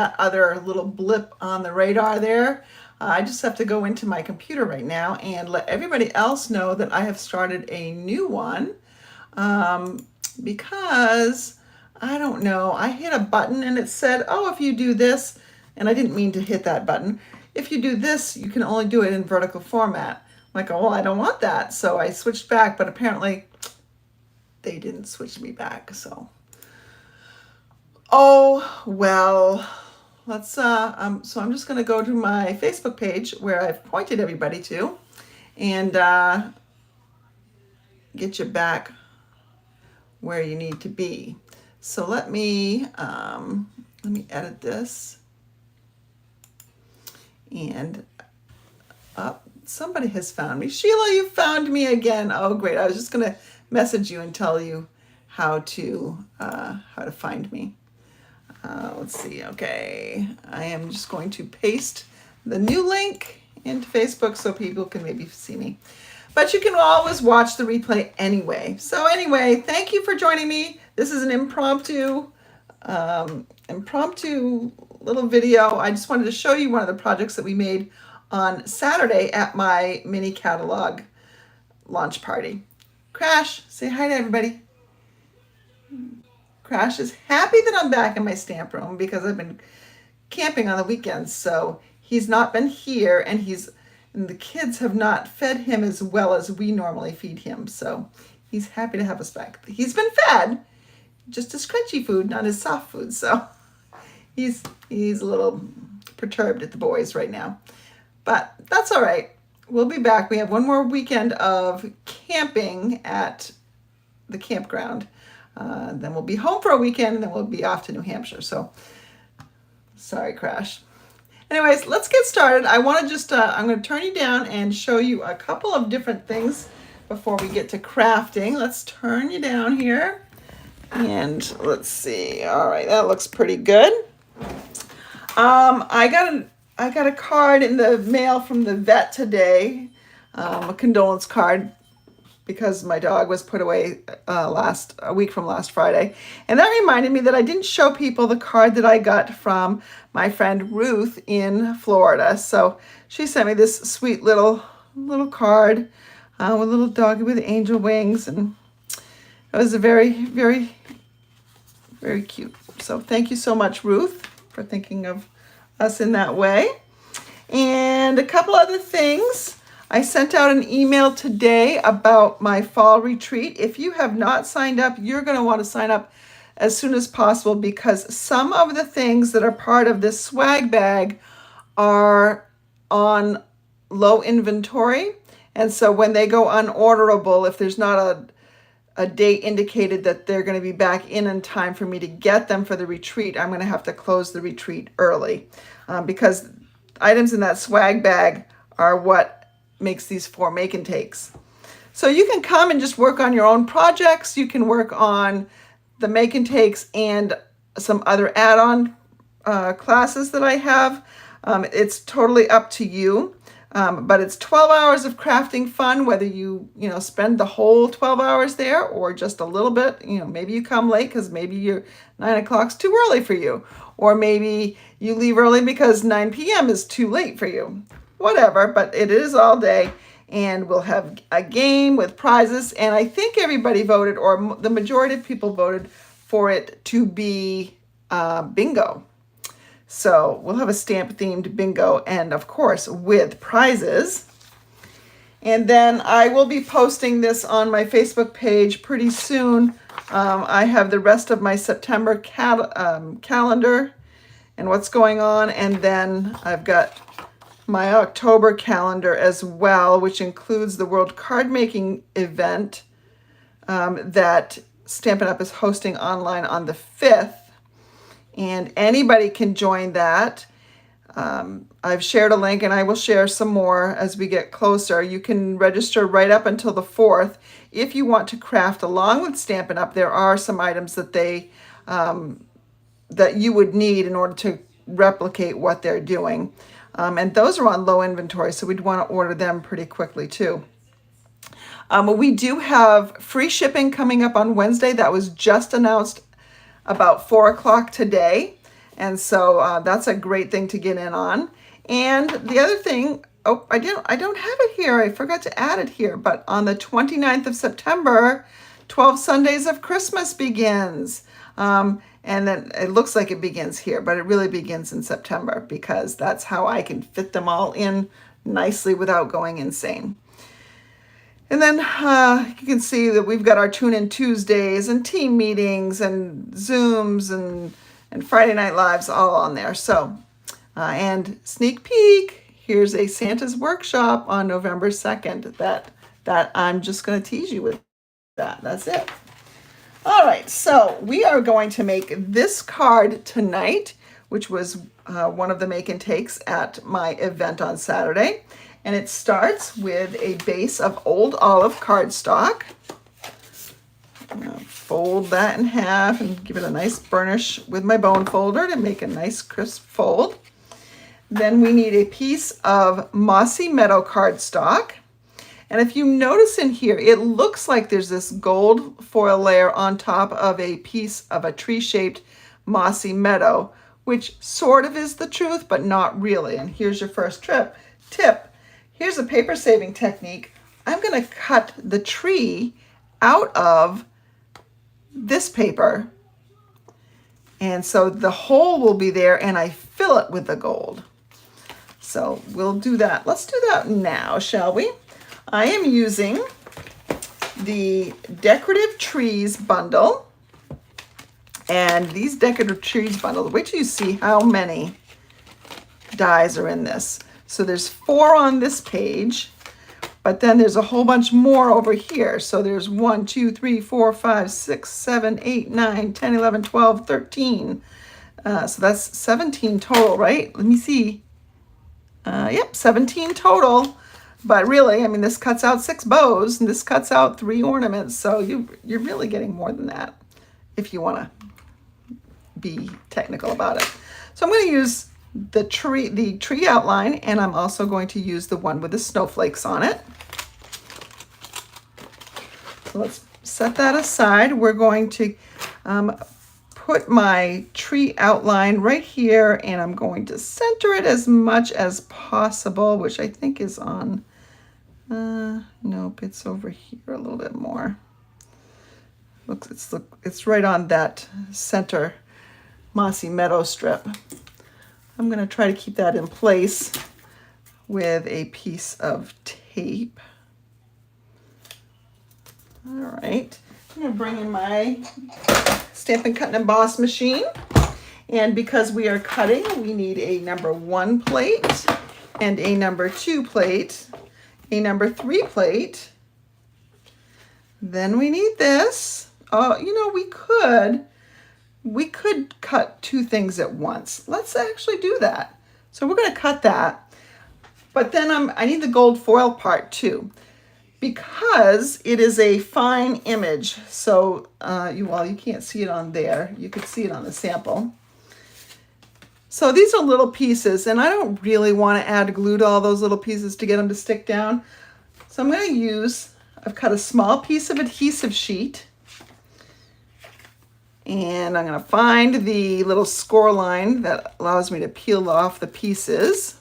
that other little blip on the radar there. I just have to go into my computer right now and let everybody else know that I have started a new one, because I don't know, I hit a button and it said, oh, if you do this, and I didn't mean to hit that button. If you do this, you can only do it in vertical format. I'm like, oh, well, I don't want that. So I switched back, but apparently they didn't switch me back. So, oh, well, let's, so I'm just going to go to my Facebook page where I've pointed everybody to and get you back where you need to be. So let me edit this. And somebody has found me. Sheila, you found me again. Oh, great. I was just going to message you and tell you how to find me. Let's see. Okay. I am just going to paste the new link into Facebook so people can maybe see me. But you can always watch the replay anyway. So anyway, thank you for joining me. This is an impromptu little video. I just wanted to show you one of the projects that we made on Saturday at my mini catalog launch party. Crash, say hi to everybody. Crash is happy that I'm back in my stamp room because I've been camping on the weekends. So he's not been here, and the kids have not fed him as well as we normally feed him. So he's happy to have us back. He's been fed, just his crunchy food, not his soft food. So he's a little perturbed at the boys right now. But that's all right. We'll be back. We have one more weekend of camping at the campground. Then we'll be home for a weekend, and then we'll be off to New Hampshire. So sorry, Crash. Anyways, let's get started. I want to just, I'm going to turn you down and show you a couple of different things before we get to crafting. Let's turn you down here. And let's see. All right, that looks pretty good. I got a card in the mail from the vet today, a condolence card, because my dog was put away a week from last Friday. And that reminded me that I didn't show people the card that I got from my friend Ruth in Florida. So she sent me this sweet little card with a little doggy with angel wings, and it was a very, very, very cute. So thank you so much, Ruth, for thinking of us in that way. And a couple other things. I sent out an email today about my fall retreat. If you have not signed up, you're going to want to sign up as soon as possible, because some of the things that are part of this swag bag are on low inventory. And so when they go unorderable, if there's not a date indicated that they're going to be back in time for me to get them for the retreat, I'm going to have to close the retreat early, because items in that swag bag are what makes these 4 make and takes. So you can come and just work on your own projects. You can work on the make and takes and some other add-on classes that I have. It's totally up to you. But it's 12 hours of crafting fun, whether you spend the whole 12 hours there or just a little bit. Maybe you come late because maybe your 9 o'clock's too early for you. Or maybe you leave early because 9 p.m. is too late for you. Whatever, but it is all day, and we'll have a game with prizes. And I think everybody voted, or the majority of people voted for it to be bingo. So we'll have a stamp-themed bingo, and of course with prizes. And then I will be posting this on my Facebook page pretty soon. I have the rest of my September calendar and what's going on, and then I've got my October calendar as well, which includes the World Card Making event that Stampin' Up! Is hosting online on the 5th. And anybody can join that. I've shared a link, and I will share some more as we get closer. You can register right up until the 4th. If you want to craft along with Stampin' Up!, there are some items that that you would need in order to replicate what they're doing. And those are on low inventory, so we'd want to order them pretty quickly too. We do have free shipping coming up on Wednesday. That was just announced about 4 o'clock today. And so that's a great thing to get in on. And the other thing, oh, I don't have it here. I forgot to add it here, but on the 29th of September, 12 Sundays of Christmas begins. And then it looks like it begins here, but it really begins in September because that's how I can fit them all in nicely without going insane. And then you can see that we've got our Tune-In Tuesdays and team meetings and Zooms and Friday Night Lives all on there. So, and sneak peek, here's a Santa's workshop on November 2nd that I'm just going to tease you with that. That's it. All right, so we are going to make this card tonight, which was one of the make and takes at my event on Saturday. And it starts with a base of old olive cardstock. I'm going to fold that in half and give it a nice burnish with my bone folder to make a nice crisp fold. Then we need a piece of mossy meadow cardstock. And if you notice in here, it looks like there's this gold foil layer on top of a piece of a tree-shaped mossy meadow, which sort of is the truth, but not really. And here's your first tip. Here's a paper saving technique. I'm going to cut the tree out of this paper. And so the hole will be there and I fill it with the gold. So we'll do that. Let's do that now, shall we? I am using the Decorative Trees bundle. And these Decorative Trees bundles, wait till you see how many dies are in this. So there's 4 on this page, but then there's a whole bunch more over here. So there's 1, 2, 3, 4, 5, 6, 7, 8, 9, 10, 11, 12, 13. So that's 17 total, right? Let me see. Yep, 17 total. But really, I mean, this cuts out 6 bows and this cuts out 3 ornaments. So you're really getting more than that if you want to be technical about it. So I'm going to use the tree outline, and I'm also going to use the one with the snowflakes on it. So let's set that aside. We're going to put my tree outline right here, and I'm going to center it as much as possible, which I think is on, nope, it's over here a little bit more. It's right on that center mossy meadow strip. I'm going to try to keep that in place with a piece of tape. All right, I'm going to bring in my Stampin' Cut and Emboss machine. And because we are cutting, we need a number 1 plate and a number 2 plate, a number 3 plate. Then we need this. Oh, you know, we could cut 2 things at once. Let's actually do that. So we're going to cut that. But then I need the gold foil part too, because it is a fine image. So you can't see it on there. You could see it on the sample. So these are little pieces, and I don't really want to add glue to all those little pieces to get them to stick down. So I'm going to I've cut a small piece of adhesive sheet. And I'm going to find the little score line that allows me to peel off the pieces.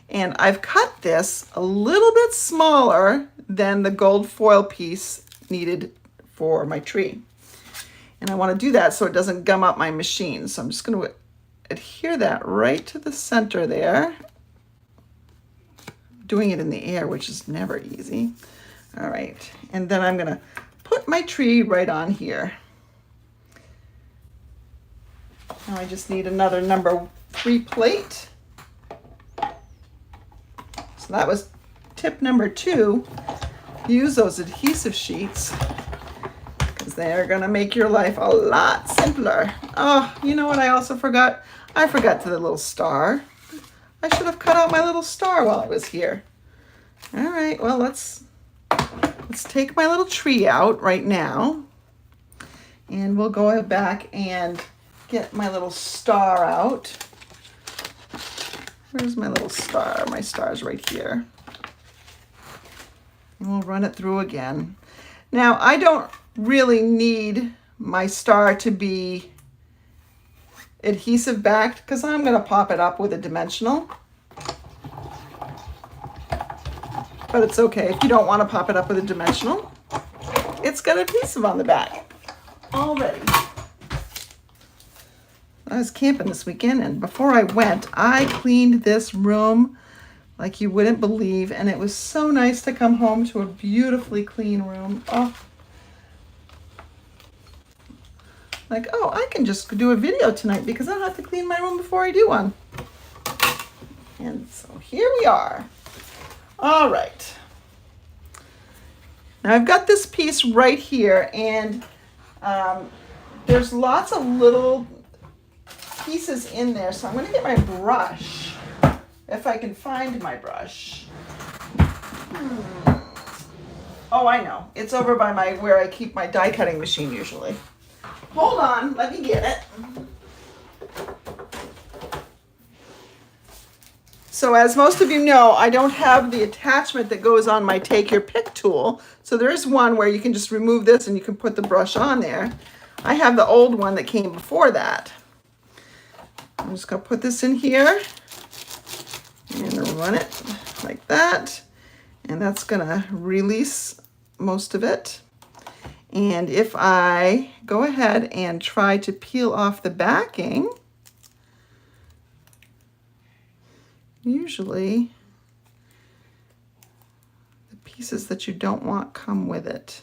And I've cut this a little bit smaller than the gold foil piece needed for my tree. And I want to do that so it doesn't gum up my machine. So I'm just going to adhere that right to the center there. Doing it in the air, which is never easy. All right. And then I'm going to put my tree right on here. Now I just need another number 3 plate. So that was tip number 2. Use those adhesive sheets because they are going to make your life a lot simpler. Oh, you know what I also forgot? I forgot the little star. I should have cut out my little star while I was here. All right, well, let's take my little tree out right now. And we'll go back and get my little star out. Where's my little star? My star's right here. And we'll run it through again. Now, I don't really need my star to be adhesive backed because I'm going to pop it up with a dimensional. But it's okay if you don't want to pop it up with a dimensional. It's got adhesive on the back already. I was camping this weekend, and before I went, I cleaned this room like you wouldn't believe, and it was so nice to come home to a beautifully clean room. Oh, like, oh, I can just do a video tonight because I don't have to clean my room before I do one. And so here we are. All right. Now I've got this piece right here, and there's lots of little pieces in there. So I'm going to get my brush, if I can find my brush. Oh, I know. It's over by where I keep my die cutting machine usually. Hold on, let me get it. So as most of you know, I don't have the attachment that goes on my take your pick tool. So there is one where you can just remove this and you can put the brush on there. I have the old one that came before that. I'm just gonna put this in here and run it like that. And that's gonna release most of it. And if I go ahead and try to peel off the backing, usually the pieces that you don't want come with it.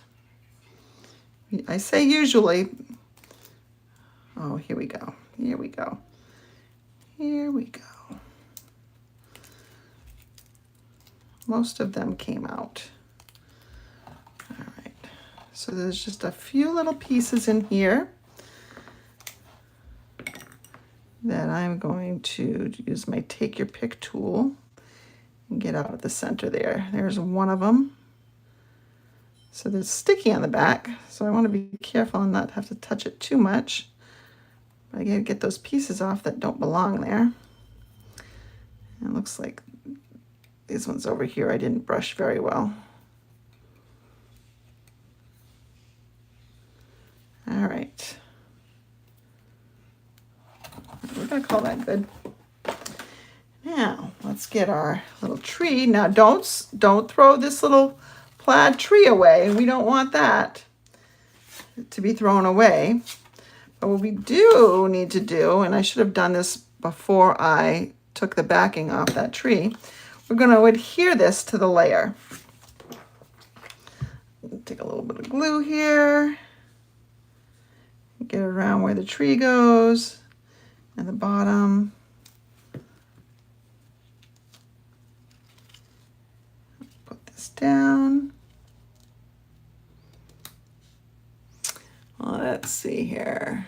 I say usually. Oh, here we go. Here we go. Here we go. Most of them came out. All right. So there's just a few little pieces in here that I'm going to use my take your pick tool and get out of the center there. There's one of them. So there's sticky on the back, so I want to be careful and not have to touch it too much. But I gotta get those pieces off that don't belong there. And it looks like these ones over here I didn't brush very well. All right. We're gonna call that good. Now let's get our little tree. Now don't throw this little plaid tree away. We don't want that to be thrown away. But what we do need to do, and I should have done this before I took the backing off that tree, we're going to adhere this to the layer. Take a little bit of glue here, get it around where the tree goes and the bottom. Put this down. Let's see here.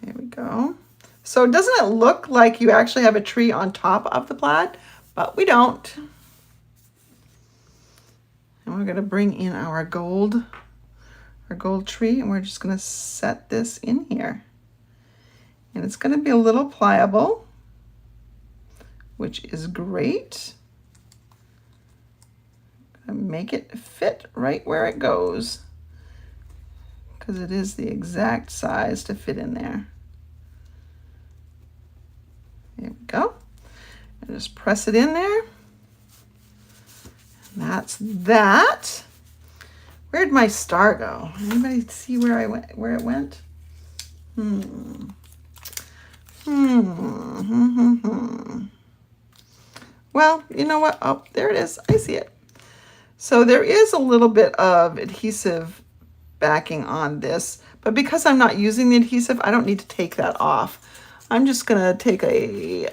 There we go. So doesn't it look like you actually have a tree on top of the plaid? But we don't. And we're going to bring in our gold tree, and we're just going to set this in here. And it's going to be a little pliable, which is great. Make it fit right where it goes, because it is the exact size to fit in there. There we go. And just press it in there. And that's that. Where'd my star go? Anybody see where it went? Well, you know what? Oh, there it is. I see it. So there is a little bit of adhesive backing on this, but because I'm not using the adhesive, I don't need to take that off. I'm just gonna take a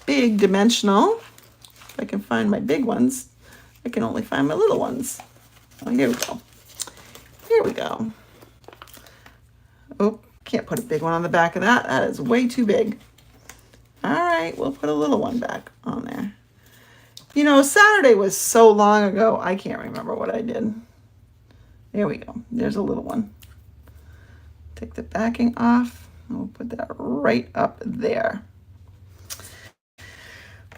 big dimensional. If I can find my big ones. I can only find my little ones. Oh, here we go. Here we go. Oh, can't put a big one on the back of that. That is way too big. All right, we'll put a little one back on there. You know, Saturday was so long ago, I can't remember what I did. There we go. There's a little one. Take the backing off, and we'll put that right up there.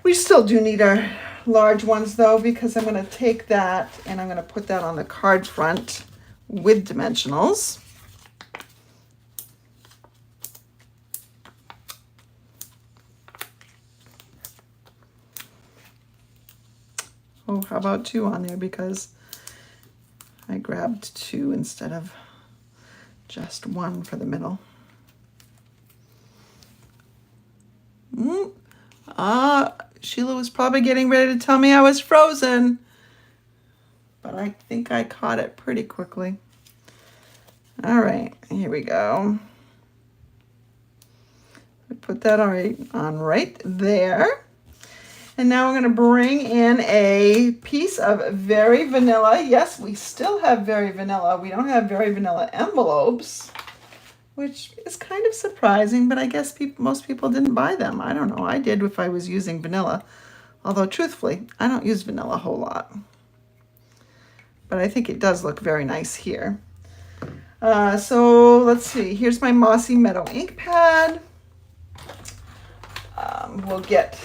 We still do need our large ones though, because I'm going to take that and I'm going to put that on the card front with dimensionals. Oh, how about 2 on there because I grabbed 2 instead of just 1 for the middle. Sheila was probably getting ready to tell me I was frozen, but I think I caught it pretty quickly. All right, here we go. Put that on right there. And now we're going to bring in a piece of Very Vanilla. Yes, we still have Very Vanilla. We don't have Very Vanilla envelopes, which is kind of surprising, but I guess most people didn't buy them. I don't know. I did if I was using vanilla. Although, truthfully, I don't use vanilla a whole lot. But I think it does look very nice here. So let's see. Here's my Mossy Meadow ink pad. We'll get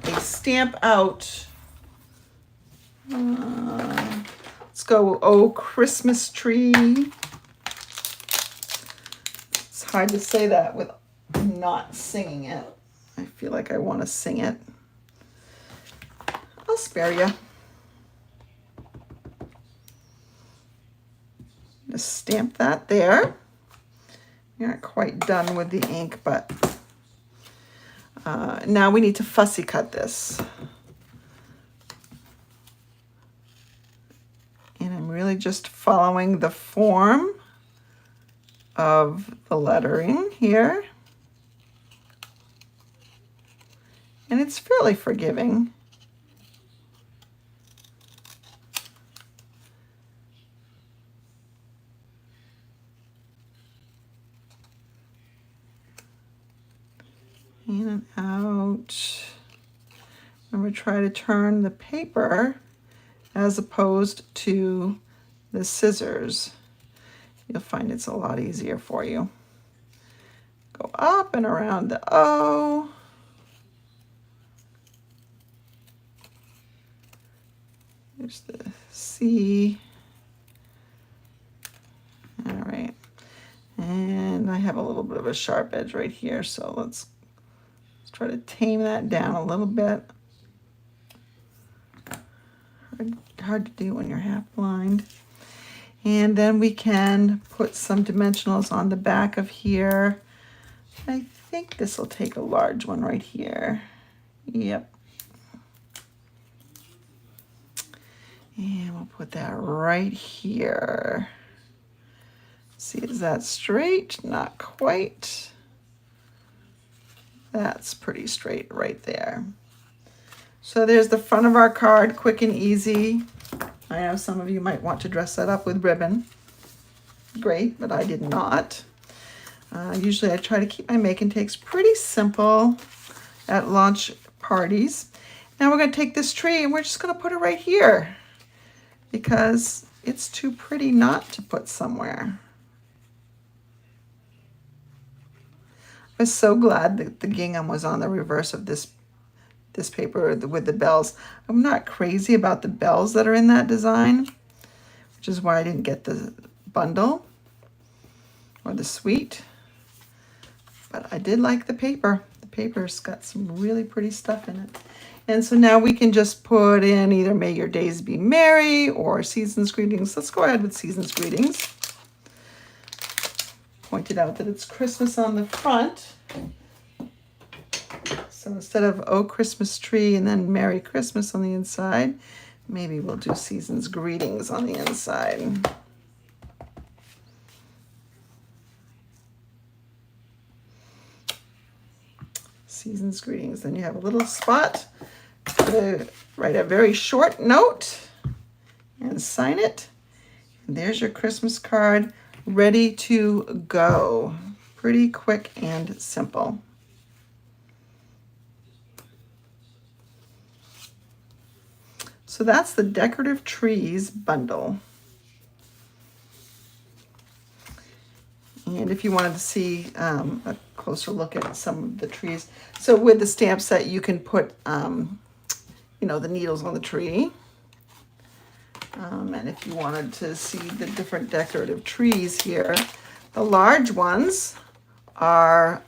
a stamp out. Let's go, Oh Christmas Tree. It's hard to say that with not singing it. I feel like I want to sing it. I'll spare you. Just stamp that there. You're not quite done with the ink, but now we need to fussy cut this. And I'm really just following the form of the lettering here. And it's fairly forgiving. In and out. Remember, try to turn the paper as opposed to the scissors. You'll find it's a lot easier for you. Go up and around the O. There's the C. All right. And I have a little bit of a sharp edge right here, so let's try to tame that down a little bit. Hard to do when you're half blind. And then we can put some dimensionals on the back of here. I think this will take a large one right here. Yep. And we'll put that right here. See, is that straight? Not quite. That's pretty straight right there. So there's the front of our card, quick and easy. I know some of you might want to dress that up with ribbon. Great, but I did not. Usually I try to keep my make and takes pretty simple at launch parties. Now we're going to take this tree and we're just going to put it right here because it's too pretty not to put somewhere. I was so glad that the gingham was on the reverse of this paper with the bells. I'm not crazy about the bells that are in that design, which is why I didn't get the bundle or the suite. But I did like the paper. The paper's got some really pretty stuff in it. And so now we can just put in either May Your Days Be Merry or Season's Greetings. Let's go ahead with Season's Greetings. Pointed out that it's Christmas on the front. So instead of Oh Christmas Tree and then Merry Christmas on the inside, maybe we'll do Season's Greetings on the inside. Season's Greetings. Then you have a little spot to write a very short note and sign it. And there's your Christmas card ready to go. Pretty quick and simple. So that's the Decorative Trees bundle. And if you wanted to see a closer look at some of the trees. So with the stamp set, you can put, you know, the needles on the tree. And if you wanted to see the different decorative trees here, the large ones are,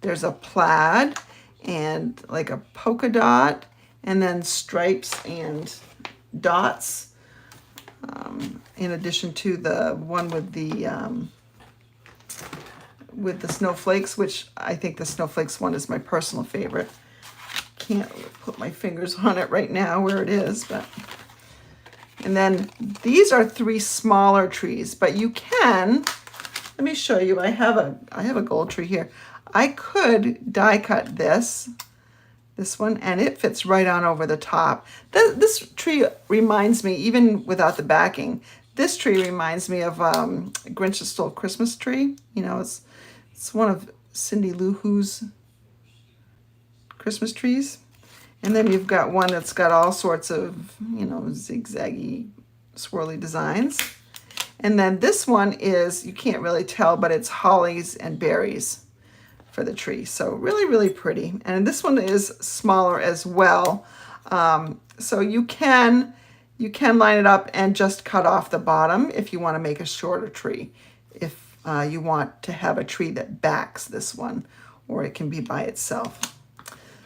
there's a plaid and like a polka dot and then stripes and dots, in addition to the one with the snowflakes, which I think the snowflakes one is my personal favorite. Can't put my fingers on it right now where it is, but. And then these are 3 smaller trees, but you can, let me show you, I have a gold tree here. I could die cut this one, and it fits right on over the top. This tree reminds me, even without the backing, this tree reminds me of Grinch's Stole Christmas Tree. You know, it's one of Cindy Lou Who's Christmas trees. And then you've got one that's got all sorts of, you know, zigzaggy, swirly designs. And then this one is, you can't really tell, but it's hollies and berries for the tree. So really, really pretty. And this one is smaller as well. So you can line it up and just cut off the bottom if you want to make a shorter tree. If you want to have a tree that backs this one, or it can be by itself.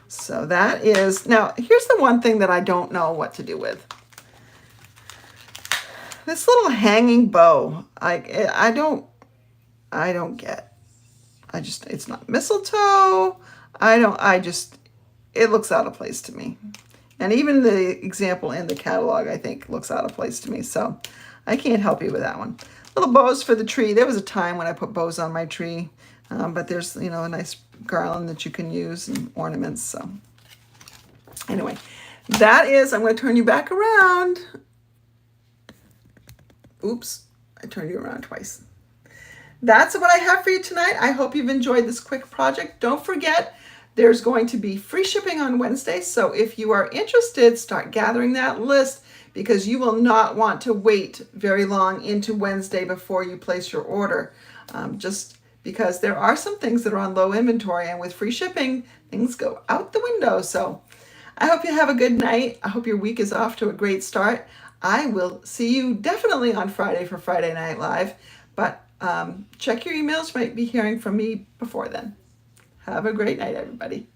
So that is, now here's the one thing that I don't know what to do with. This little hanging bow, I don't get. It's not mistletoe. It looks out of place to me. And even the example in the catalog, I think, looks out of place to me. So I can't help you with that one. Little bows for the tree. There was a time when I put bows on my tree, but there's, you know, a nice garland that you can use and ornaments. So anyway, that is, I'm going to turn you back around. Oops, I turned you around twice. That's what I have for you tonight. I hope you've enjoyed this quick project. Don't forget, there's going to be free shipping on Wednesday. So if you are interested, start gathering that list, because you will not want to wait very long into Wednesday before you place your order. Just because there are some things that are on low inventory, and with free shipping, things go out the window. So I hope you have a good night. I hope your week is off to a great start. I will see you definitely on Friday for Friday Night Live, but check your emails. You might be hearing from me before then. Have a great night, everybody.